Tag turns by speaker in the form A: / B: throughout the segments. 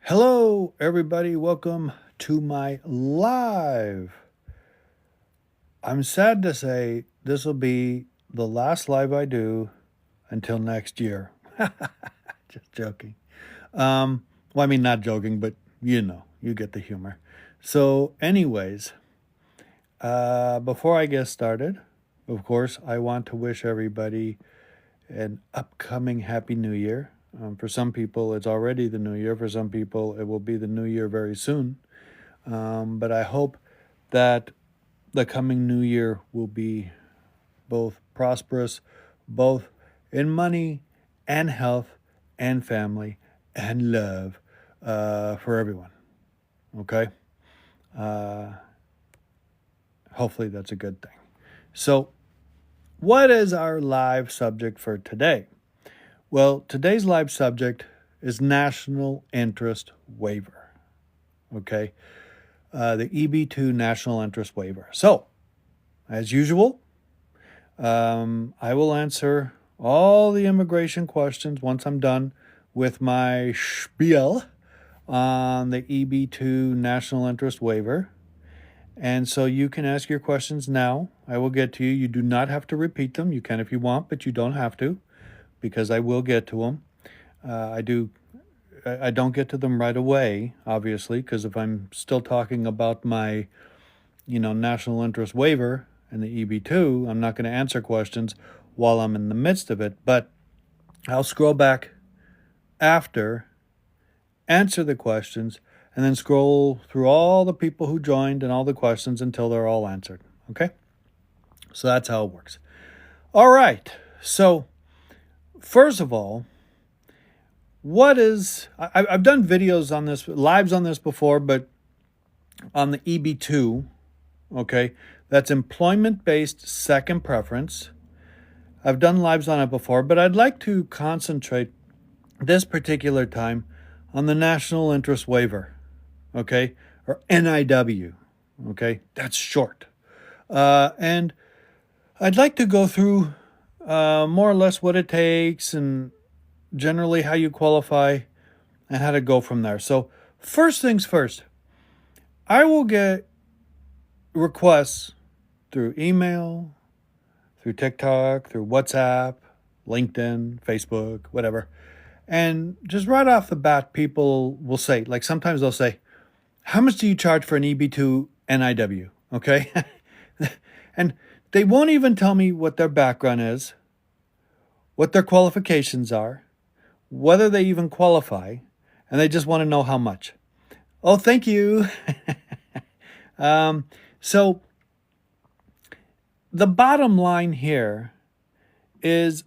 A: Hello, everybody. Welcome to my live. I'm sad to say this will be the last live I do until next year. Just joking. Well, I mean, not joking, but you get the humor. So, anyways, before I get started, of course, I want to wish everybody an upcoming Happy New Year. For some people, it's already the new year. For some people, it will be the new year very soon. But I hope that the coming new year will be both prosperous, both in money and health and family and love for everyone. Okay? Hopefully that's a good thing. So, what is our live subject for today? Well, today's live subject is National Interest Waiver. Okay? The EB-2 National Interest Waiver. So, as usual, I will answer all the immigration questions once I'm done with my spiel on the EB-2 National Interest Waiver. And so you can ask your questions now. I will get to you. You do not have to repeat them. You can if you want, but you don't have to, because I will get to them. I don't get to them right away, obviously, because if I'm still talking about my, national interest waiver and the EB-2, I'm not going to answer questions while I'm in the midst of it. But I'll scroll back after, answer the questions, and then scroll through all the people who joined and all the questions until they're all answered. Okay? So that's how it works. All right. So, first of all, I've done videos on this, lives on this before, but on the EB-2, okay, that's employment-based second preference. I've done lives on it before, but I'd like to concentrate this particular time on the National Interest Waiver, okay, or NIW, okay, that's short. And I'd like to go through more or less what it takes and generally how you qualify and how to go from there. So first things first, I will get requests through email, through TikTok, through WhatsApp, LinkedIn, Facebook, whatever. And just right off the bat, people will say, like sometimes they'll say, how much do you charge for an EB-2 NIW? Okay. And they won't even tell me what their background is, what their qualifications are, whether they even qualify, and they just want to know how much. Oh, thank you. So the bottom line here is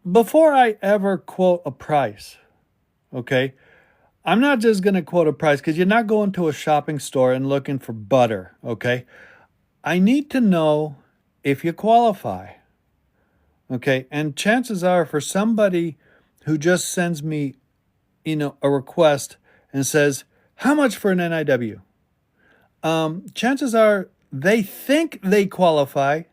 A: before I ever quote a price, okay, I'm not just going to quote a price because you're not going to a shopping store and looking for butter, okay? I need to know if you qualify, okay? And chances are for somebody who just sends me, a request and says, how much for an NIW? Chances are they think they qualify,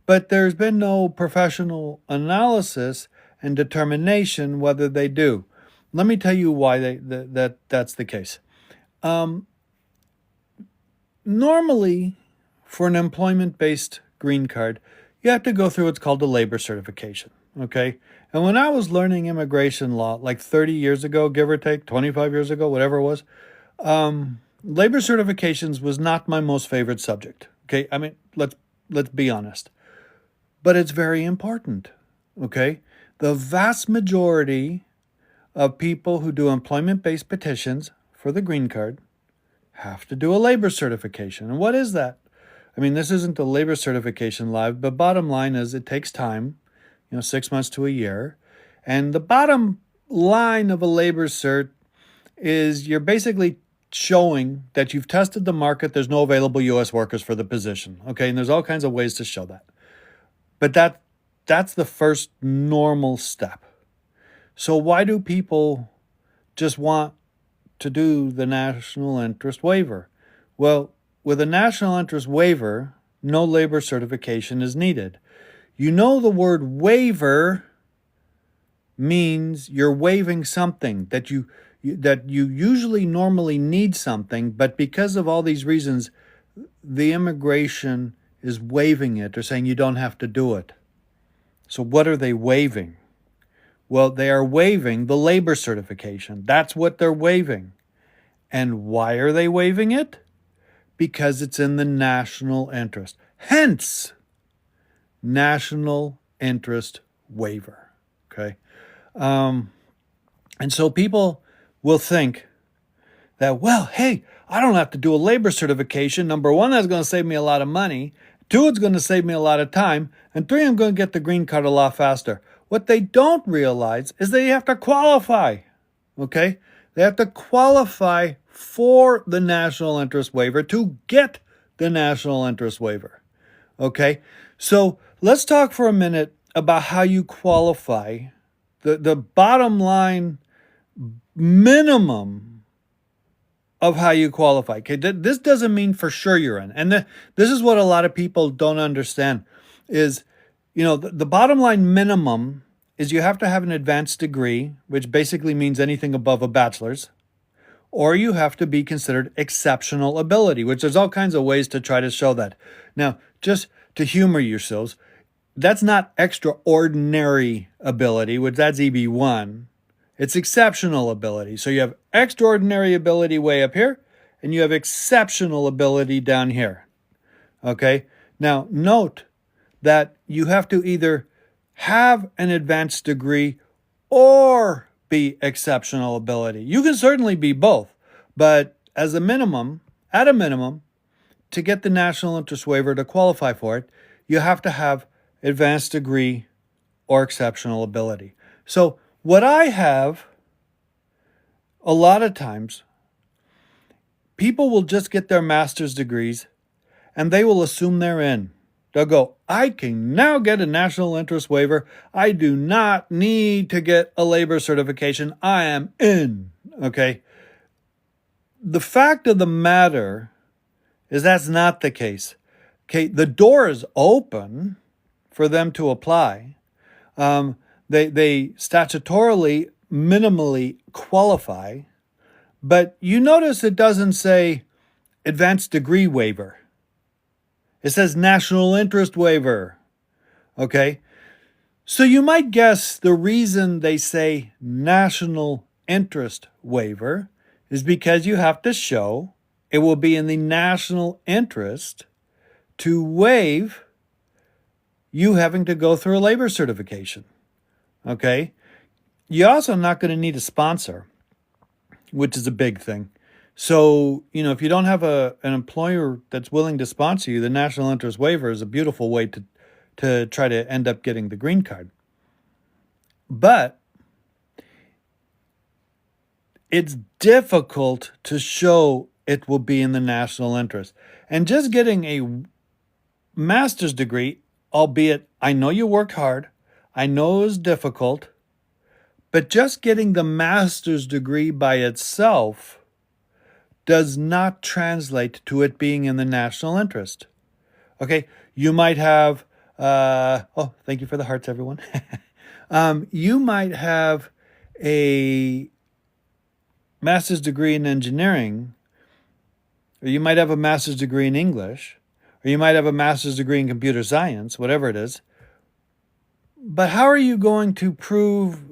A: but there's been no professional analysis and determination whether they do. Let me tell you why that's the case. Normally, for an employment-based green card, you have to go through what's called a labor certification, okay? And when I was learning immigration law, like 30 years ago, give or take, 25 years ago, whatever it was, labor certifications was not my most favorite subject, okay? I mean, let's be honest. But it's very important, okay? The vast majority of people who do employment-based petitions for the green card have to do a labor certification. And what is that? I mean, this isn't a labor certification live, but bottom line is it takes time, 6 months to a year. And the bottom line of a labor cert is you're basically showing that you've tested the market, there's no available U.S. workers for the position, okay? And there's all kinds of ways to show that. But that's the first normal step. So why do people just want to do the National Interest Waiver? Well, with a National Interest Waiver, no labor certification is needed. The word waiver means you're waiving something, that that you usually normally need something, but because of all these reasons, the immigration is waiving it or saying you don't have to do it. So what are they waiving? Well, they are waiving the labor certification. That's what they're waiving. And why are they waiving it? Because it's in the national interest. Hence, national interest waiver. Okay. And so people will think that, well, hey, I don't have to do a labor certification. Number one, that's going to save me a lot of money. Two, it's going to save me a lot of time. And three, I'm going to get the green card a lot faster. What they don't realize is that you have to qualify. Okay? They have to qualify for the national interest waiver to get the national interest waiver. Okay? So let's talk for a minute about how you qualify. The bottom line minimum of how you qualify. Okay, this doesn't mean for sure you're in. And this is what a lot of people don't understand is, the bottom line minimum is you have to have an advanced degree, which basically means anything above a bachelor's, or you have to be considered exceptional ability, which there's all kinds of ways to try to show that. Now, just to humor yourselves, that's not extraordinary ability, which that's EB-1. It's exceptional ability. So you have extraordinary ability way up here, and you have exceptional ability down here. Okay? Now, note that you have to either have an advanced degree or be exceptional ability. You can certainly be both, but at a minimum, to get the national interest waiver to qualify for it, you have to have advanced degree or exceptional ability. So what I have, a lot of times, people will just get their master's degrees and they will assume they're in. They'll go, I can now get a national interest waiver. I do not need to get a labor certification. I am in. Okay? The fact of the matter is that's not the case. Okay, the door is open for them to apply. They statutorily, minimally qualify, but you notice it doesn't say advanced degree waiver. It says national interest waiver. Okay? So you might guess the reason they say national interest waiver is because you have to show it will be in the national interest to waive you having to go through a labor certification. Okay? You're also not going to need a sponsor, which is a big thing. So, if you don't have an employer that's willing to sponsor you, the national interest waiver is a beautiful way to try to end up getting the green card. But it's difficult to show it will be in the national interest. And just getting a master's degree, albeit I know you worked hard, I know it was difficult, but just getting the master's degree by itself does not translate to it being in the national interest. Okay, you might have, thank you for the hearts, everyone. You might have a master's degree in engineering, or you might have a master's degree in English, or you might have a master's degree in computer science, whatever it is. But how are you going to prove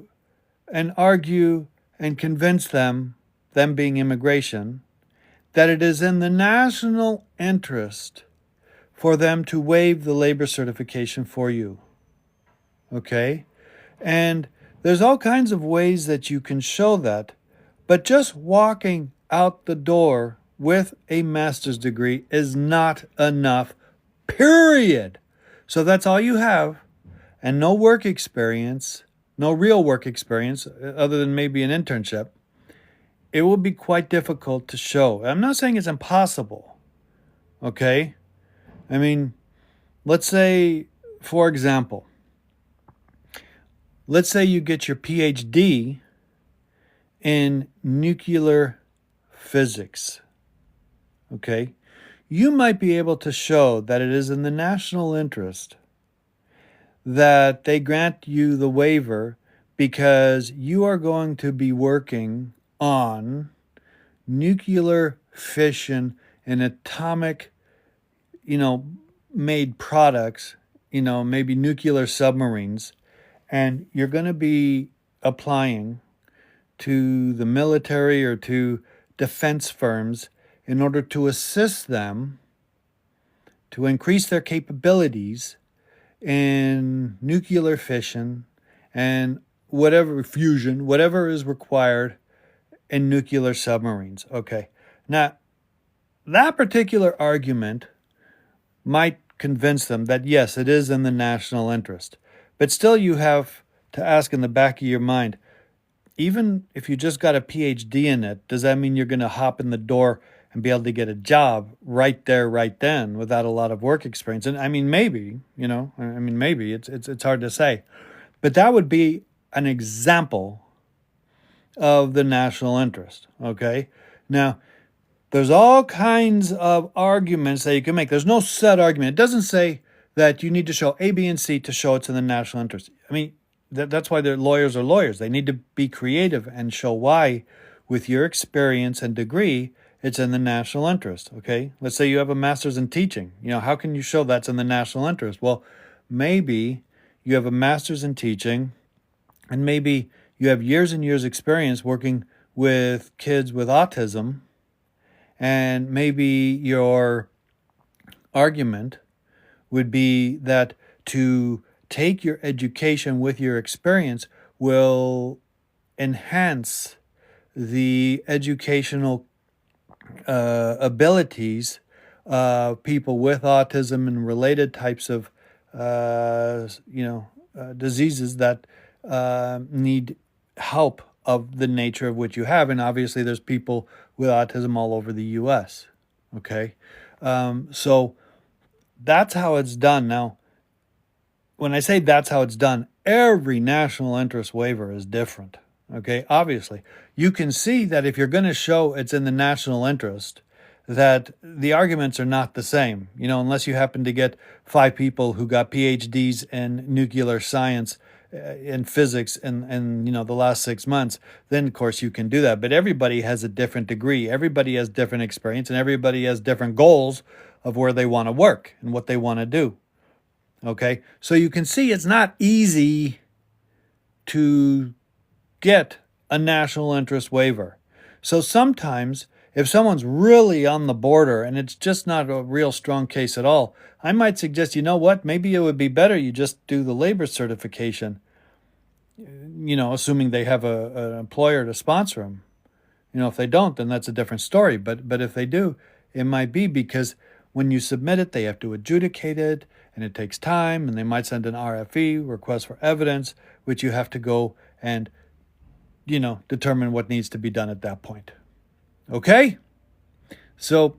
A: and argue and convince them being immigration, that it is in the national interest for them to waive the labor certification for you? Okay? And there's all kinds of ways that you can show that, but just walking out the door with a master's degree is not enough, period. So that's all you have, and no work experience, no real work experience, other than maybe an internship. It will be quite difficult to show. I'm not saying it's impossible, okay? I mean, let's say, for example, let's say you get your PhD in nuclear physics, okay? You might be able to show that it is in the national interest that they grant you the waiver because you are going to be working on nuclear fission and atomic, made products, maybe nuclear submarines, and you're going to be applying to the military or to defense firms in order to assist them to increase their capabilities in nuclear fission and whatever fusion, whatever is required in nuclear submarines. Okay. Now, that particular argument might convince them that yes, it is in the national interest. But still, you have to ask in the back of your mind, even if you just got a PhD in it, does that mean you're going to hop in the door and be able to get a job right there, right then, without a lot of work experience? And I mean, maybe, maybe it's hard to say, but that would be an example of the national interest. Okay. Now, there's all kinds of arguments that you can make. There's no set argument. It doesn't say that you need to show A, B, and C to show it's in the national interest. I mean, that's why their lawyers are lawyers. They need to be creative and show why, with your experience and degree, it's in the national interest. Okay? Let's say you have a master's in teaching. How can you show that's in the national interest? Well, maybe you have a master's in teaching, and maybe you have years and years experience working with kids with autism, and maybe your argument would be that to take your education with your experience will enhance the educational abilities of people with autism and related types of diseases that need help of the nature of which you have. And obviously there's people with autism all over the U.S. Okay. So that's how it's done. Now, when I say that's how it's done, every national interest waiver is different. Okay. Obviously, you can see that if you're going to show it's in the national interest, that the arguments are not the same, unless you happen to get 5 people who got PhDs in nuclear science in physics in the last 6 months, then of course you can do that. But everybody has a different degree. Everybody has different experience, and everybody has different goals of where they want to work and what they want to do. Okay, so you can see it's not easy to get a national interest waiver. So sometimes if someone's really on the border and it's just not a real strong case at all, I might suggest, maybe it would be better you just do the labor certification, assuming they have an employer to sponsor them. If they don't, then that's a different story. But if they do, it might be because when you submit it, they have to adjudicate it, and it takes time, and they might send an RFE, request for evidence, which you have to go and, determine what needs to be done at that point. Okay? So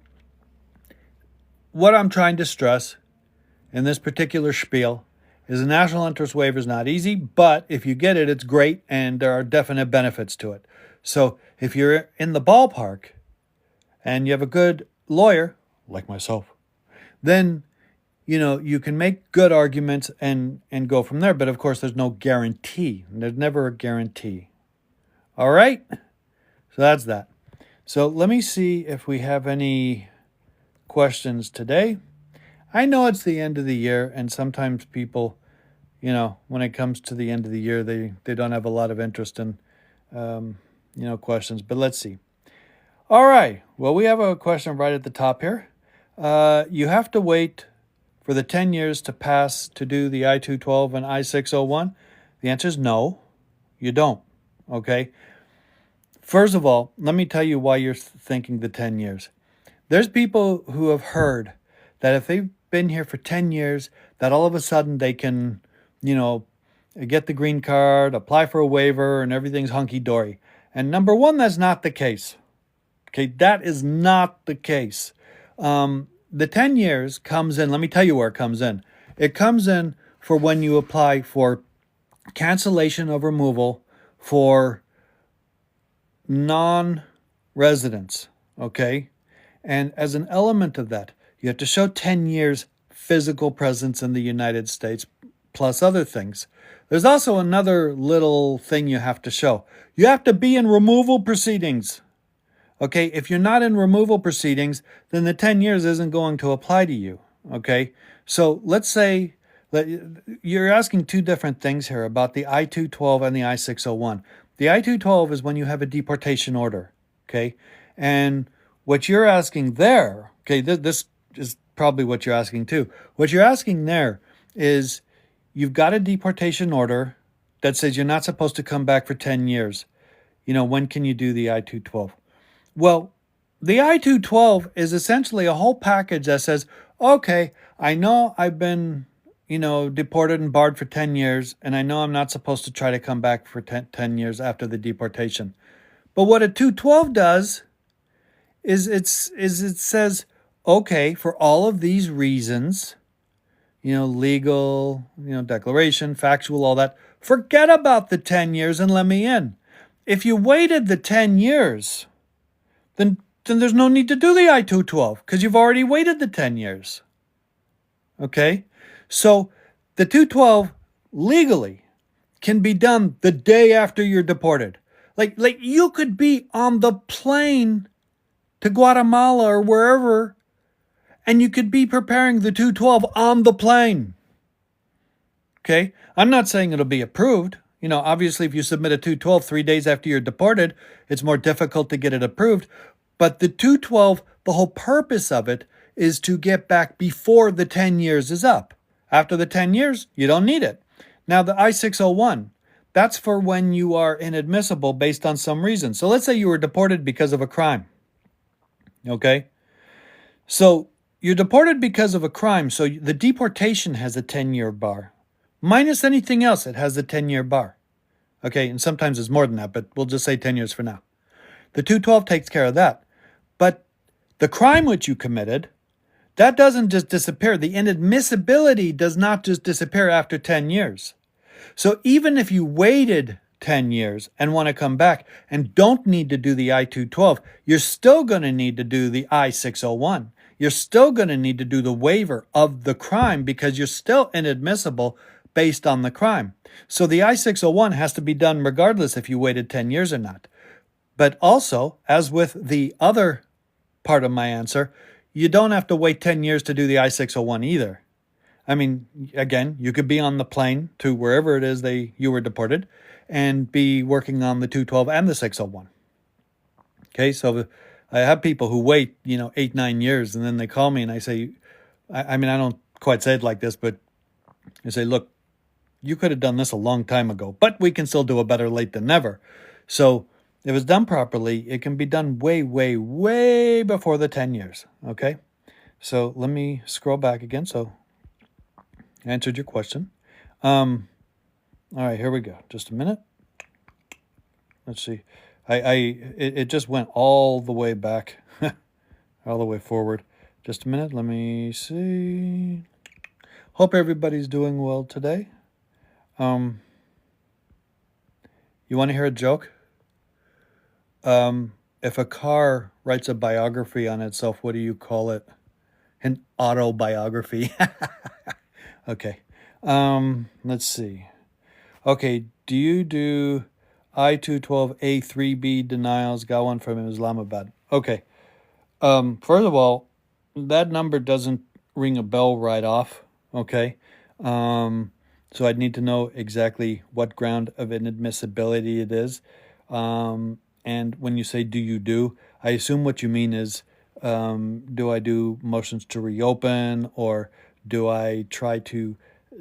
A: what I'm trying to stress in this particular spiel is a national interest waiver is not easy, but if you get it, it's great, and there are definite benefits to it. So if you're in the ballpark and you have a good lawyer, like myself, then, you can make good arguments and go from there. But of course, there's no guarantee. There's never a guarantee. All right? So that's that. So let me see if we have any questions today. I know it's the end of the year, and sometimes people, when it comes to the end of the year, they don't have a lot of interest in, questions. But let's see. All right. Well, we have a question right at the top here. You have to wait for the 10 years to pass to do the I-212 and I-601. The answer is no, you don't. Okay. First of all, let me tell you why you're thinking the 10 years. There's people who have heard that if they've been here for 10 years, that all of a sudden they can, get the green card, apply for a waiver, and everything's hunky-dory. And number one, that's not the case. Okay, that is not the case. The 10 years comes in, let me tell you where it comes in. It comes in for when you apply for cancellation of removal for non-residents, okay? And as an element of that, you have to show 10 years physical presence in the United States, plus other things. There's also another little thing you have to show. You have to be in removal proceedings. Okay, if you're not in removal proceedings, then the 10 years isn't going to apply to you. Okay, so let's say that you're asking two different things here about the I-212 and the I-601. The I-212 is when you have a deportation order. Okay, and what you're asking there, okay, this is probably what you're asking too. What you're asking there is you've got a deportation order that says you're not supposed to come back for 10 years. When can you do the I-212? Well, the I-212 is essentially a whole package that says, okay, I know I've been, deported and barred for 10 years, and I know I'm not supposed to try to come back for 10 years after the deportation. But what a 212 does is it says, okay, for all of these reasons, legal, declaration, factual, all that, forget about the 10 years and let me in. If you waited the 10 years, then there's no need to do the I-212 because you've already waited the 10 years. Okay? So the 212 legally can be done the day after you're deported. Like you could be on the plane to Guatemala or wherever, and you could be preparing the 212 on the plane. Okay? I'm not saying it'll be approved. Obviously, if you submit a 212 3 days after you're deported, it's more difficult to get it approved. But the 212, the whole purpose of it is to get back before the 10 years is up. After the 10 years, you don't need it. Now, the I-601, that's for when you are inadmissible based on some reason. So let's say you were deported because of a crime. Okay? So you're deported because of a crime. So the deportation has a 10-year bar. Minus anything else, it has a 10-year bar. Okay? And sometimes it's more than that, but we'll just say 10 years for now. The 212 takes care of that. But the crime which you committed, that doesn't just disappear. The inadmissibility does not just disappear after 10 years. So even if you waited 10 years and want to come back and don't need to do the I-212, you're still going to need to do the I-601. You're still going to need to do the waiver of the crime because you're still inadmissible based on the crime. So the I-601 has to be done regardless if you waited 10 years or not. But also, as with the other part of my answer, you don't have to wait 10 years to do the I-601 either. I mean, again, you could be on the plane to wherever it is you were deported and be working on the 212 and the 601. Okay, so I have people who wait, 8, 9 years, and then they call me and I say, I don't quite say it like this, but I say, look, you could have done this a long time ago, but we can still do it better late than never. So if it's done properly, it can be done way, way, way before the 10 years, okay? So let me scroll back again. So I answered your question. All right, here we go. Just a minute. Let's see. It just went all the way back, all the way forward. Just a minute. Let me see. Hope everybody's doing well today. You want to hear a joke? If a car writes a biography on itself, what do you call it? An autobiography. Okay. Let's see. Okay, do you do I-212A3B denials? Got one from Islamabad. Okay. First of all, that number doesn't ring a bell right off. Okay. So I'd need to know exactly what ground of inadmissibility it is. And when you say do you do, I assume what you mean is do I do motions to reopen, or do I try to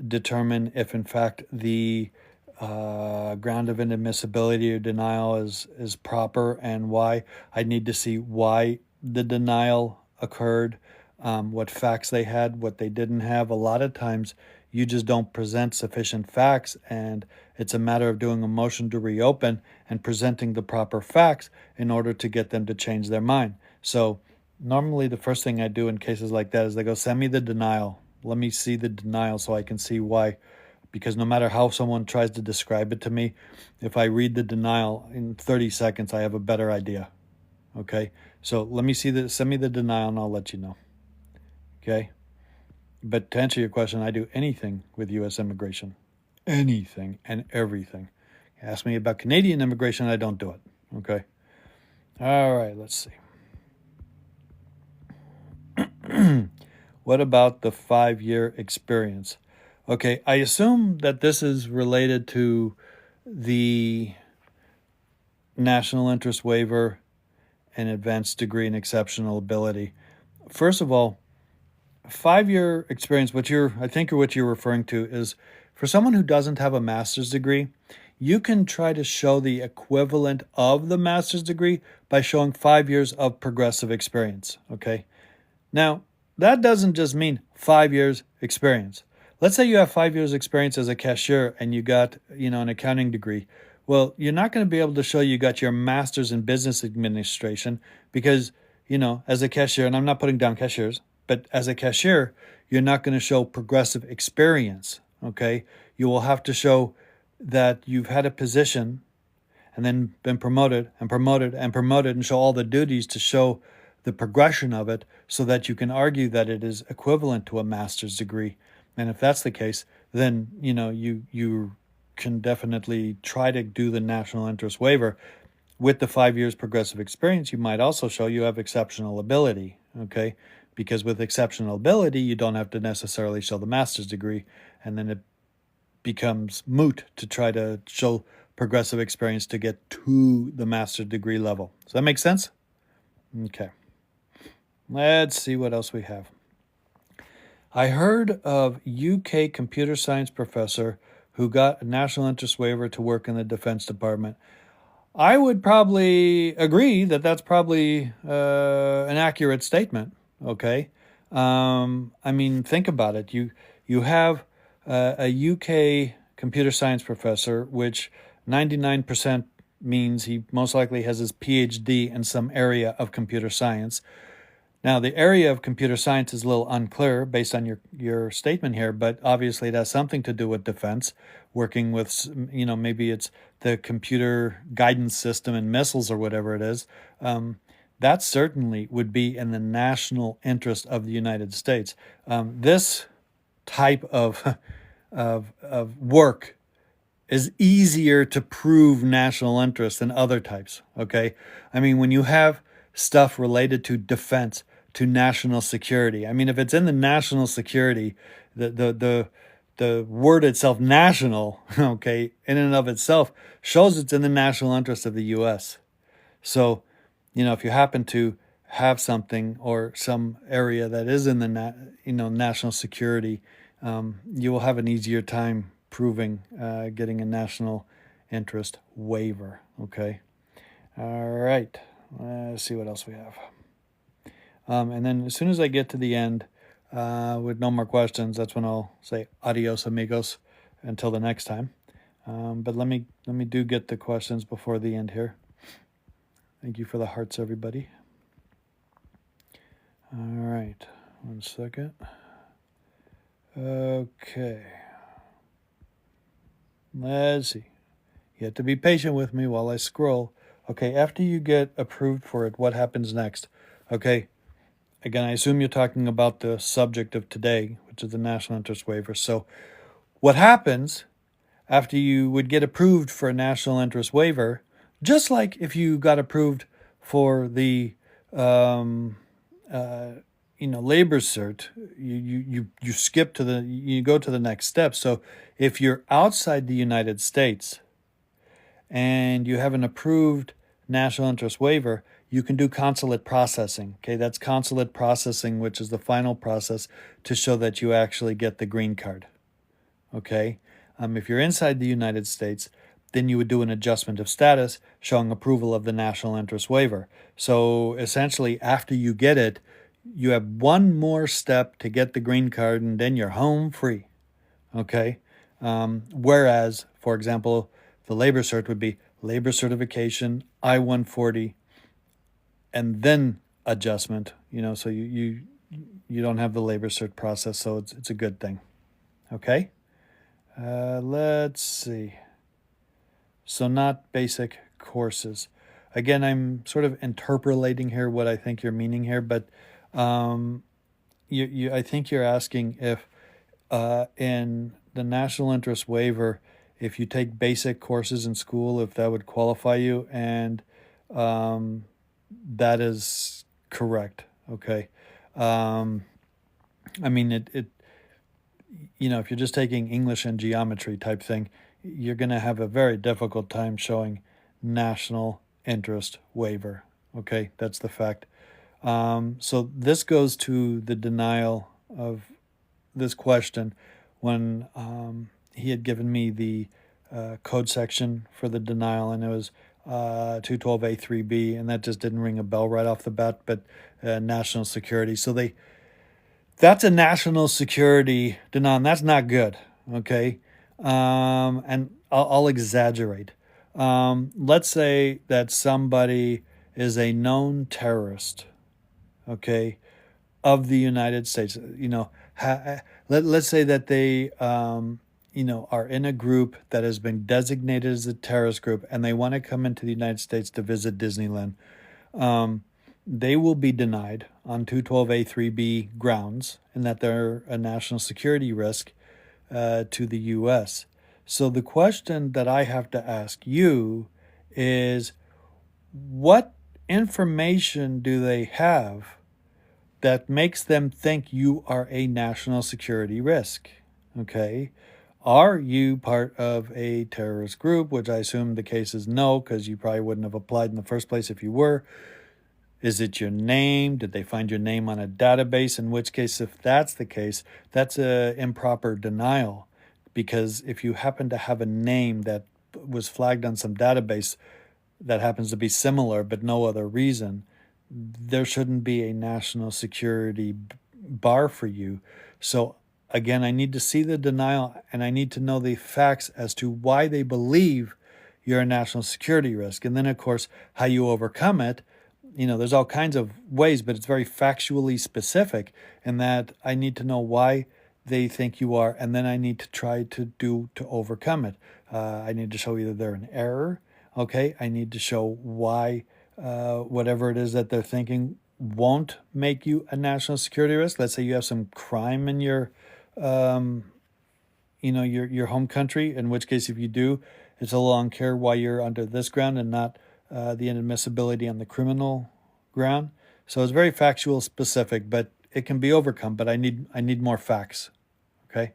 A: determine if in fact the ground of inadmissibility or denial is proper and why? I need to see why the denial occurred, what facts they had, what they didn't have. A lot of times you just don't present sufficient facts, and it's a matter of doing a motion to reopen and presenting the proper facts in order to get them to change their mind. So normally the first thing I do in cases like that is they go, send me the denial. Let me see the denial so I can see why. Because no matter how someone tries to describe it to me, if I read the denial in 30 seconds, I have a better idea. Okay? So send me the denial and I'll let you know. Okay? But to answer your question, I do anything with U.S. immigration. Anything and everything. Ask me about Canadian immigration, I don't do it. Okay? All right, let's see. What about the 5-year experience? Okay, I assume that this is related to the National Interest Waiver and Advanced Degree in Exceptional Ability. First of all, 5-year experience, what you're referring to is for someone who doesn't have a master's degree, you can try to show the equivalent of the master's degree by showing 5 years of progressive experience. Okay. Now, that doesn't just mean 5 years experience. Let's say you have 5 years experience as a cashier and you got, an accounting degree. Well, you're not going to be able to show you got your master's in business administration because, as a cashier, and I'm not putting down cashiers, but as a cashier, you're not going to show progressive experience, okay? You will have to show that you've had a position and then been promoted and promoted and promoted and show all the duties to show the progression of it so that you can argue that it is equivalent to a master's degree. And if that's the case, then, you can definitely try to do the national interest waiver. With the 5 years progressive experience, you might also show you have exceptional ability, okay? Because with exceptional ability, you don't have to necessarily show the master's degree, and then it becomes moot to try to show progressive experience to get to the master's degree level. Does that make sense? Okay. Let's see what else we have. I heard of UK computer science professor who got a national interest waiver to work in the Defense Department. I would probably agree that that's probably an accurate statement. Okay, I mean, think about it. You have a UK computer science professor, which 99% means he most likely has his PhD in some area of computer science. Now, the area of computer science is a little unclear based on your statement here, but obviously it has something to do with defense, working with, maybe it's the computer guidance system and missiles or whatever it is. That certainly would be in the national interest of the United States. This type of work is easier to prove national interest than other types, okay? I mean, when you have stuff related to defense, to national security. I mean, if it's in the national security, the word itself, national, okay, in and of itself, shows it's in the national interest of the U.S. So, if you happen to have something or some area that is in the national security, you will have an easier time proving getting a national interest waiver. Okay. All right. Let's see what else we have. And then as soon as I get to the end with no more questions, that's when I'll say adios, amigos, until the next time. But let me do get the questions before the end here. Thank you for the hearts, everybody. All right, 1 second. Okay. Let's see. You have to be patient with me while I scroll. Okay, after you get approved for it, what happens next? Okay. Again, I assume you're talking about the subject of today, which is the national interest waiver. So what happens after you would get approved for a national interest waiver, just like if you got approved for the labor cert, you skip to you go to the next step. So if you're outside the United States and you have an approved national interest waiver, you can do consulate processing. Okay, that's consulate processing, which is the final process to show that you actually get the green card. Okay, if you're inside the United States, then you would do an adjustment of status showing approval of the national interest waiver. So essentially, after you get it, you have one more step to get the green card, and then you're home free. Okay, whereas, for example, the labor cert would be labor certification, I-140, and then adjustment, so you don't have the labor cert process, so it's a good thing. Okay? Let's see. So not basic courses. Again, I'm sort of interpolating here what I think you're meaning here, but I think you're asking if in the national interest waiver, if you take basic courses in school, if that would qualify you, and um, that is correct. Okay. Um, I mean, if you're just taking English and geometry type thing, you're going to have a very difficult time showing national interest waiver. Okay, that's the fact. So this goes to the denial of this question when he had given me the code section for the denial, and it was 212A3B, and that just didn't ring a bell right off the bat, but national security. So that's a national security denial, and that's not good, okay? And I'll exaggerate. Let's say that somebody is a known terrorist, okay, of the United States. Let's say that they, are in a group that has been designated as a terrorist group, and they want to come into the United States to visit Disneyland. They will be denied on 212A3B grounds, and that they're a national security risk to the U.S. So the question that I have to ask you is, what information do they have that makes them think you are a national security risk? Okay. Are you part of a terrorist group, which I assume the case is no, because you probably wouldn't have applied in the first place if you were. Is it your name? Did they find your name on a database? In which case, if that's the case, that's an improper denial. Because if you happen to have a name that was flagged on some database that happens to be similar but no other reason, there shouldn't be a national security bar for you. So again, I need to see the denial, and I need to know the facts as to why they believe you're a national security risk. And then, of course, how you overcome it. There's all kinds of ways, but it's very factually specific in that I need to know why they think you are, and then I need to try to overcome it. I need to show either they're in error, okay? I need to show why whatever it is that they're thinking won't make you a national security risk. Let's say you have some crime in your your home country, in which case, if you do, it's a long care why you're under this ground and not the inadmissibility on the criminal ground. So it's very factual specific, but it can be overcome. But I need more facts, okay?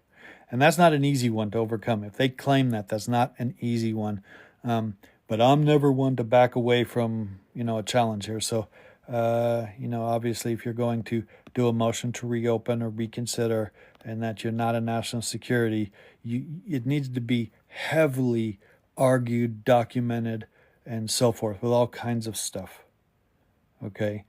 A: And that's not an easy one to overcome. If they claim that, that's not an easy one. But I'm never one to back away from a challenge here. So obviously, if you're going to do a motion to reopen or reconsider, and that you're not a national security, it needs to be heavily argued, documented, and so forth, with all kinds of stuff. Okay?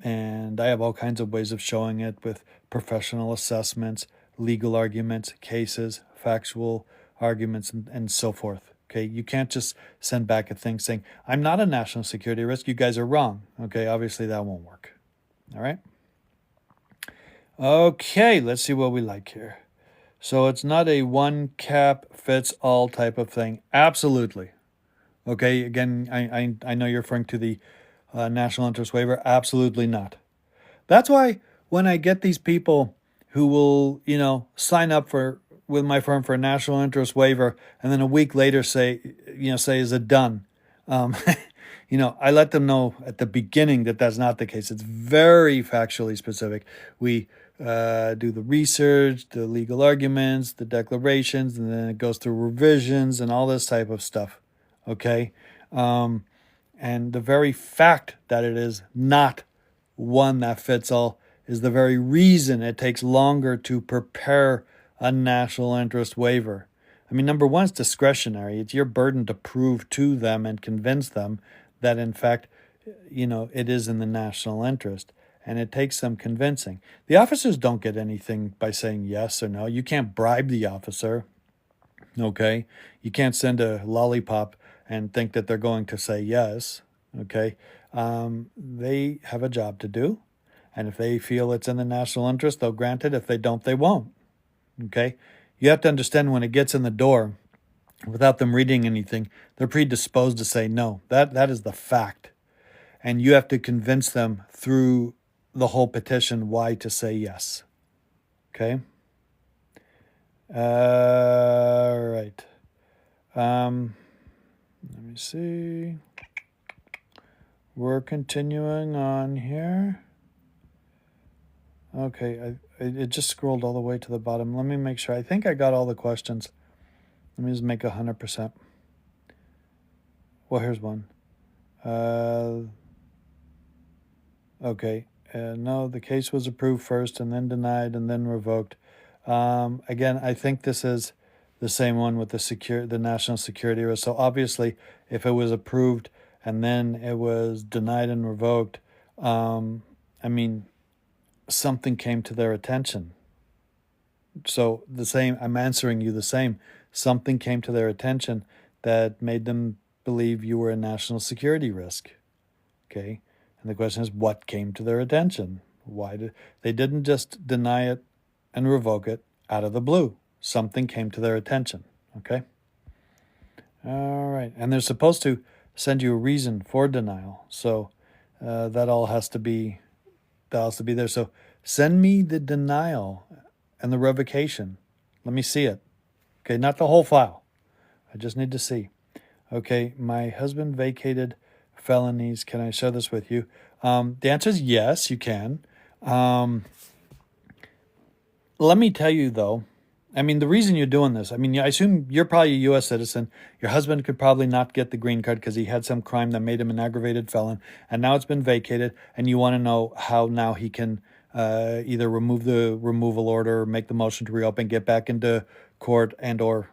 A: And I have all kinds of ways of showing it with professional assessments, legal arguments, cases, factual arguments, and so forth. Okay? You can't just send back a thing saying, I'm not a national security risk, you guys are wrong. Okay? Obviously, that won't work. All right? Okay, let's see what we like here. So it's not a one cap fits all type of thing. Absolutely. Okay, again, I know you're referring to the national interest waiver. Absolutely not. That's why when I get these people who will, sign up with my firm for a national interest waiver, and then a week later say, is it done? I let them know at the beginning that that's not the case. It's very factually specific. We do the research, the legal arguments, the declarations, and then it goes through revisions and all this type of stuff. Okay? And the very fact that it is not one that fits all is the very reason it takes longer to prepare a national interest waiver. I mean, number one, it's discretionary. It's your burden to prove to them and convince them that, in fact, it is in the national interest. And it takes some convincing. The officers don't get anything by saying yes or no. You can't bribe the officer, okay? You can't send a lollipop and think that they're going to say yes, okay? They have a job to do. And if they feel it's in the national interest, they'll grant it. If they don't, they won't, okay? You have to understand when it gets in the door, without them reading anything, they're predisposed to say no. That is the fact. And you have to convince them through the whole petition why to say yes. Okay? All right. Let me see. We're continuing on here. Okay, it just scrolled all the way to the bottom. Let me make sure. I think I got all the questions. Let me just make 100%. Well, here's one. Okay. No, the case was approved first and then denied and then revoked. Again, I think this is the same one with the national security risk. So obviously, if it was approved and then it was denied and revoked, I mean, something came to their attention. So I'm answering you the same. Something came to their attention that made them believe you were a national security risk. Okay. And the question is, what came to their attention? They didn't just deny it and revoke it out of the blue. Something came to their attention. Okay. All right. And they're supposed to send you a reason for denial. So that all has to be there. So send me the denial and the revocation. Let me see it. Okay, not the whole file. I just need to see. Okay, my husband vacated felonies. Can I share this with you? The answer is yes, you can. Let me tell you, though, I mean, the reason you're doing this, I mean, I assume you're probably a U.S. citizen. Your husband could probably not get the green card because he had some crime that made him an aggravated felon, and now it's been vacated, and you want to know how now he can either remove the removal order, or make the motion to reopen, get back into court, and or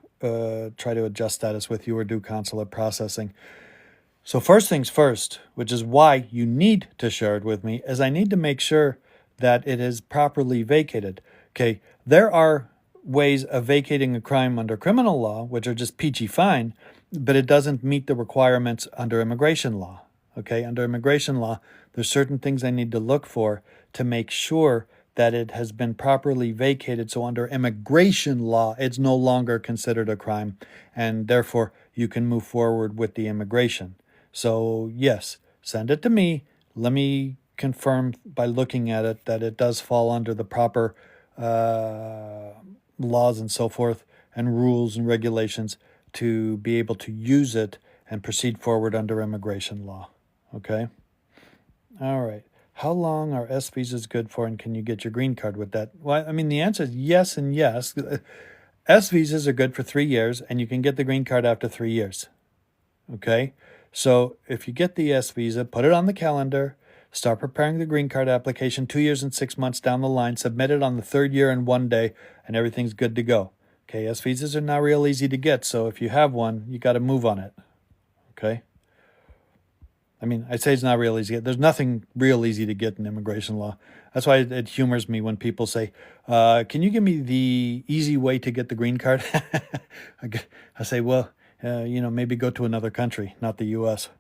A: try to adjust status with you or do consular processing. So first things first, which is why you need to share it with me, is I need to make sure that it is properly vacated. Okay, there are ways of vacating a crime under criminal law, which are just peachy fine, but it doesn't meet the requirements under immigration law. Okay, under immigration law, there's certain things I need to look for to make sure that it has been properly vacated. So under immigration law, it's no longer considered a crime, and therefore you can move forward with the immigration. So yes, send it to me. Let me confirm by looking at it that it does fall under the proper laws and so forth, and rules and regulations to be able to use it and proceed forward under immigration law. Okay? All right. How long are S visas good for, and can you get your green card with that? Well, I mean, the answer is yes and yes. S visas are good for 3 years, and you can get the green card after 3 years. Okay? So if you get the S visa, put it on the calendar, start preparing the green card application 2 years and 6 months down the line, submit it on the 3rd year in 1 day, and everything's good to go. Okay, S visas are not real easy to get, so if you have one, you got to move on it. Okay? I mean, I say it's not real easy to get. There's nothing real easy to get in immigration law. That's why it humors me when people say, can you give me the easy way to get the green card? I say, well, maybe go to another country, not the U.S.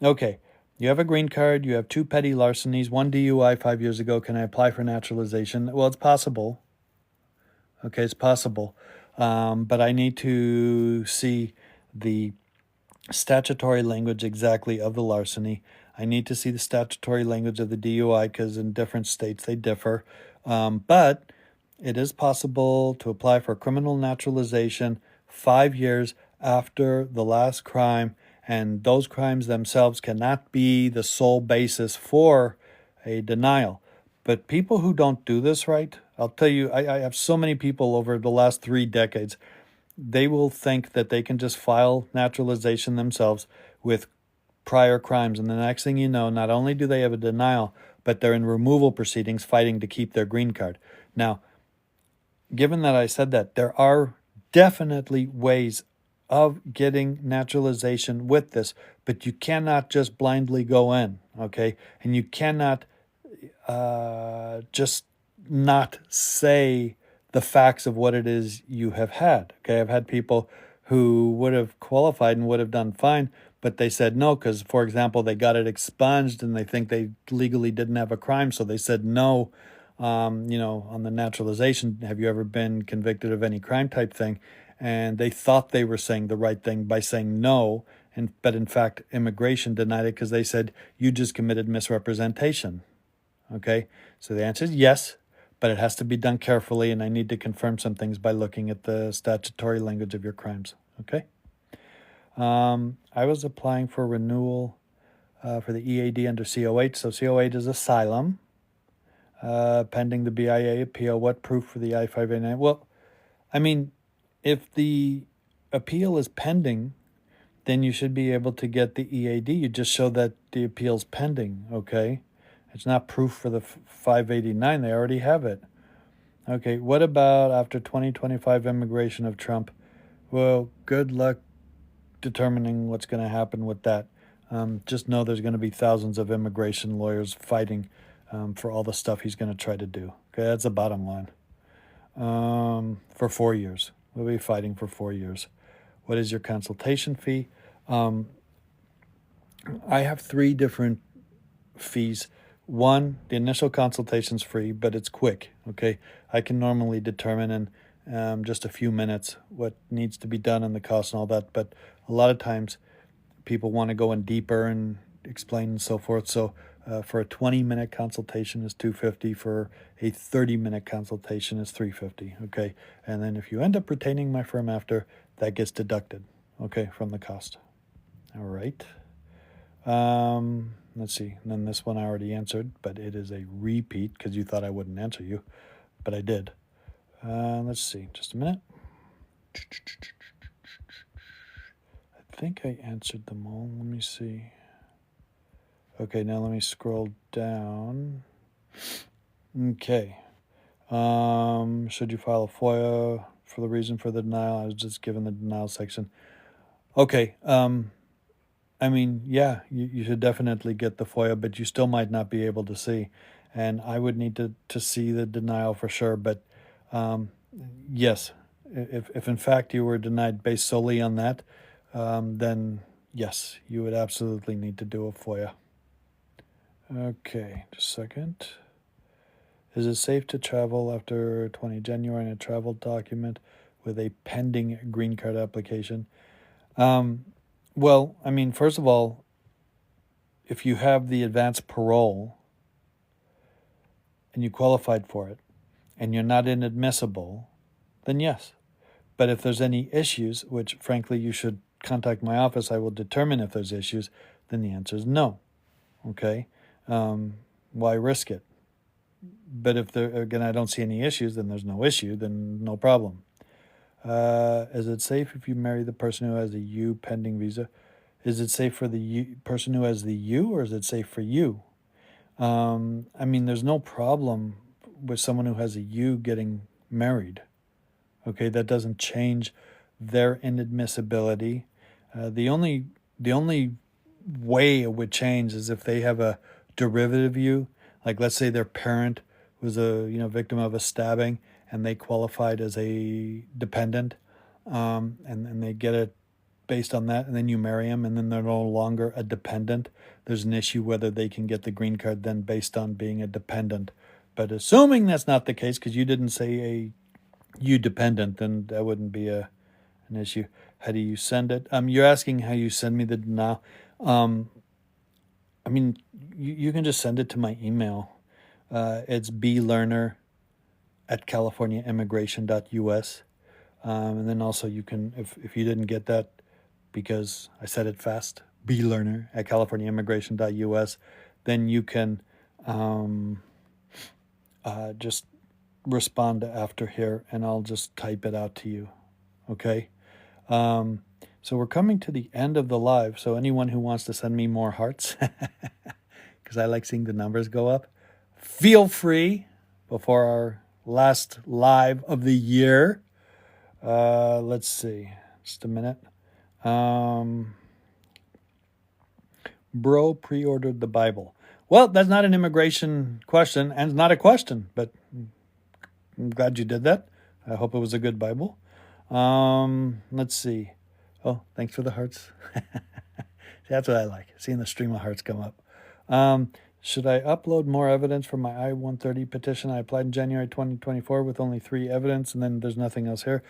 A: Okay, you have a green card, you have 2 petty larcenies, 1 DUI 5 years ago. Can I apply for naturalization? Well, it's possible. Okay, it's possible. But I need to see the statutory language exactly of the larceny. I need to see the statutory language of the DUI because in different states they differ. But it is possible to apply for criminal naturalization 5 years after the last crime, and those crimes themselves cannot be the sole basis for a denial. But people who don't do this right, I'll tell you, I have so many people over the last 3 decades, they will think that they can just file naturalization themselves with prior crimes. And the next thing you know, not only do they have a denial, but they're in removal proceedings fighting to keep their green card. Now, given that I said that, there are definitely ways of getting naturalization with this, but you cannot just blindly go in, okay? And you cannot just not say the facts of what it is you have had. Okay, I've had people who would have qualified and would have done fine, but they said no because, for example, they got it expunged and they think they legally didn't have a crime, so they said no. On the naturalization, have you ever been convicted of any crime type thing? And they thought they were saying the right thing by saying no, but in fact, immigration denied it because they said you just committed misrepresentation. Okay, so the answer is yes, but it has to be done carefully, and I need to confirm some things by looking at the statutory language of your crimes. Okay. I was applying for renewal for the EAD under COH. So COH is asylum, pending the BIA appeal. What proof for the I-589? Well, I mean, if the appeal is pending, then you should be able to get the EAD. You just show that the appeal's pending, okay? It's not proof for the 589. They already have it. Okay, what about after 2025 immigration of Trump? Well, good luck determining what's going to happen with that. Just know there's going to be thousands of immigration lawyers fighting for all the stuff he's going to try to do. Okay, that's the bottom line. For 4 years. We'll be fighting for 4 years. What is your consultation fee? I have 3 different fees. One, the initial consultation's free, but it's quick. Okay, I can normally determine in just a few minutes what needs to be done and the cost and all that. But a lot of times, people want to go in deeper and explain and so forth. So for a 20-minute consultation is $250. For a 30-minute consultation is $350. Okay, and then if you end up retaining my firm after, that gets deducted. Okay, from the cost. All right. Let's see. And then this one I already answered, but it is a repeat because you thought I wouldn't answer you, but I did. Let's see. Just a minute. I think I answered them all. Let me see. Okay, now let me scroll down. Okay. Should you file a FOIA for the reason for the denial? I was just given the denial section. Okay. I mean, yeah, you should definitely get the FOIA, but you still might not be able to see. And I would need to see the denial for sure. But yes, if in fact you were denied based solely on that, then yes, you would absolutely need to do a FOIA. Okay, just a second. Is it safe to travel after 20 January in a travel document with a pending green card application? Well, I mean, first of all, if you have the advanced parole and you qualified for it and you're not inadmissible, then yes. But if there's any issues, which frankly you should contact my office, I will determine if there's issues, then the answer is no. Okay? Why risk it? But if there, again, I don't see any issues, then there's no issue, then no problem. Is it safe if you marry the person who has a U pending visa? Is it safe for the person who has the U, or is it safe for you? I mean, there's no problem with someone who has a U getting married. Okay, that doesn't change their inadmissibility. The only way it would change is if they have a derivative U, like let's say their parent was a victim of a stabbing and they qualified as a dependent, and they get it based on that, and then you marry them, and then they're no longer a dependent. There's an issue whether they can get the green card then based on being a dependent. But assuming that's not the case, because you didn't say a U dependent, then that wouldn't be an issue. How do you send it? You're asking how you send me the denial. I mean, you can just send it to my email. It's blerner@californiaimmigration.us. And then also you can, if you didn't get that because I said it fast, blerner@californiaimmigration.us, then you can just respond after here and I'll just type it out to you. Okay? So we're coming to the end of the live. So anyone who wants to send me more hearts, because I like seeing the numbers go up, feel free before our last live of the year. Let's see, just a minute. Bro pre-ordered the Bible. Well, that's not an immigration question, and it's not a question, but I'm glad you did that. I hope it was a good Bible. Let's see. Oh, thanks for the hearts. That's what I like, seeing the stream of hearts come up. Should I upload more evidence for my I-130 petition? I applied in January 2024 with only 3 evidence, and then there's nothing else here.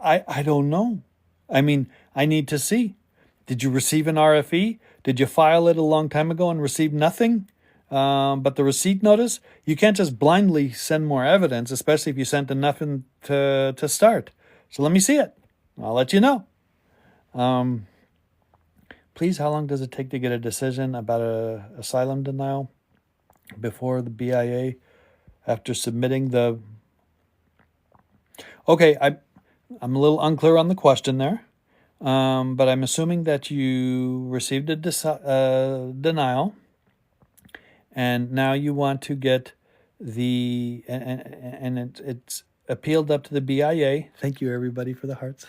A: I don't know. I mean, I need to see. Did you receive an RFE? Did you file it a long time ago and receive nothing? But the receipt notice, you can't just blindly send more evidence, especially if you sent enough in to start. So let me see it. I'll let you know. Please, how long does it take to get a decision about a asylum denial before the BIA after submitting the... Okay, I'm a little unclear on the question there, but I'm assuming that you received a denial, and now you want to get the... and it's appealed up to the BIA. Thank you, everybody, for the hearts.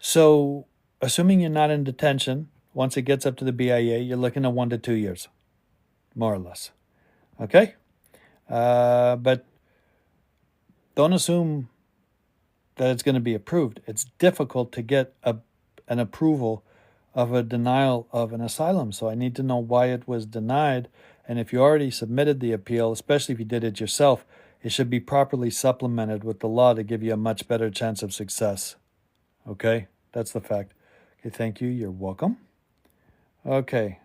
A: So, assuming you're not in detention, once it gets up to the BIA, you're looking at 1 to 2 years, more or less. Okay? But don't assume that it's going to be approved. It's difficult to get an approval of a denial of an asylum. So I need to know why it was denied. And if you already submitted the appeal, especially if you did it yourself, it should be properly supplemented with the law to give you a much better chance of success. Okay? That's the fact. Okay, thank you. You're welcome. Okay.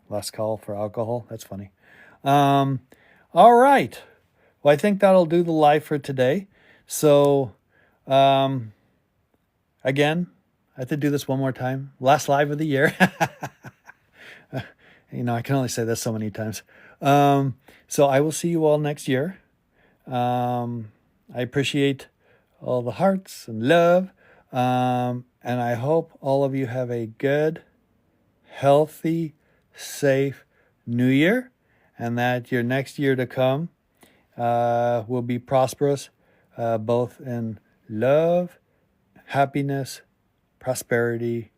A: Last call for alcohol. That's funny. All right. Well, I think that'll do the live for today. So, again, I have to do this one more time. Last live of the year. I can only say this so many times. So I will see you all next year. I appreciate all the hearts and love. And I hope all of you have a good, healthy, safe New Year, and that your next year to come will be prosperous, both in love, happiness, prosperity,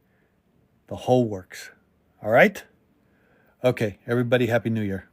A: the whole works. All right? Okay, everybody, Happy New Year.